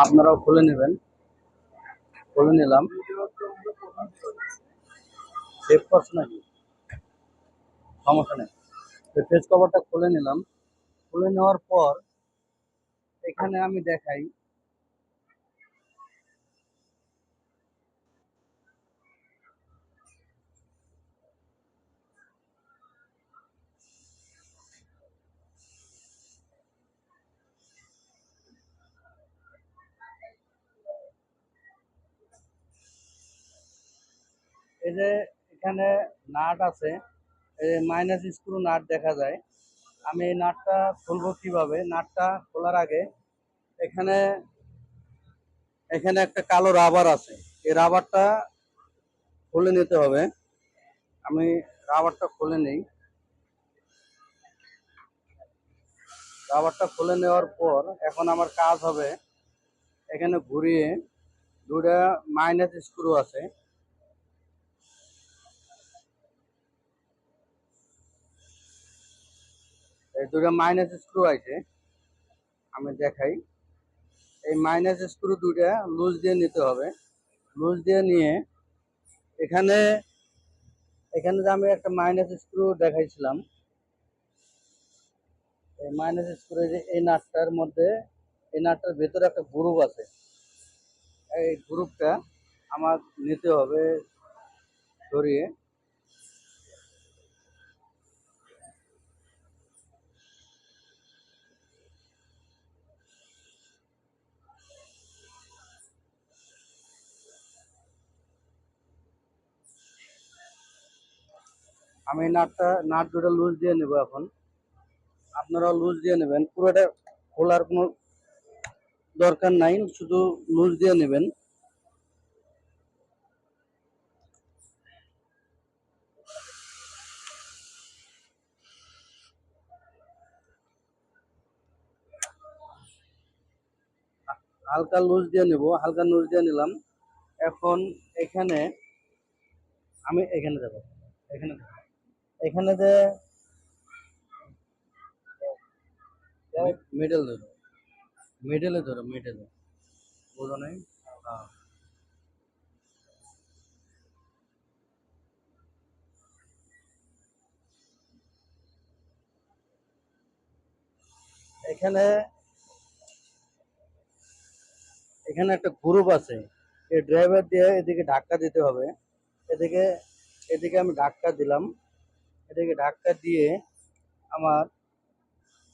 আপনারাও খুলে নেবেন। খুলে নিলাম। সেভ করছে নাকি? সমস্যা নেই। পেজ কভারটা খুলে নিলাম। খুলে নেওয়ার পর এখানে আমি দেখাই এই যে এখানে নাট আছে, এই মাইনাস স্ক্রু নাট দেখা যায়। আমি এই নাটটা খুলবো কিভাবে? নাটটা খোলার আগে এখানে এখানে একটা কালো রাবার আছে, এই রাবারটা খুলে নিতে হবে। আমি রাবারটা খুলে নেই। রাবারটা খুলে নেওয়ার পর এখন আমার কাজ হবে এখানে ঘুরিয়ে দুটা মাইনাস স্ক্রু আছে, এই দুটা মাইনাস স্ক্রু আছে। আমি দেখাই, এই মাইনাস স্ক্রু দুটা লুজ দিয়ে নিতে হবে। লুজ দিয়ে নিয়ে এখানে এখানে যে আমি একটা মাইনাস স্ক্রু দেখাইছিলাম, এই মাইনাস স্ক্রু যে এই নাটটার মধ্যে, এই নাটটার ভেতরে একটা গ্রুপ আছে, এই গ্রুপটা আমার নিতে হবে সরিয়ে। আমি নাট দুটো লুজ দিয়ে নেব এখন। আপনারাও লুজ দিয়ে নেবেন, পুরোটা খোলার কোনো দরকার নাই, শুধু লুজ দিয়ে নেবেন। হালকা লুজ দিয়ে নেব, হালকা লুজ দিয়ে নিলাম। এখন এখানে আমি এখানে দেবো, এখানে দেবো। এখানে যে মিডল ধরো, মিডলে ধরো, মিডলে বোঝো নাই? হ্যাঁ। এখানে এখানে একটা গ্রুপ আছে, এই ড্রাইভার দিয়ে এদিকে ধাক্কা দিতে হবে। এদিকে এদিকে আমি ধাক্কা দিলাম, এদিকে ধাক্কা দিয়ে আমার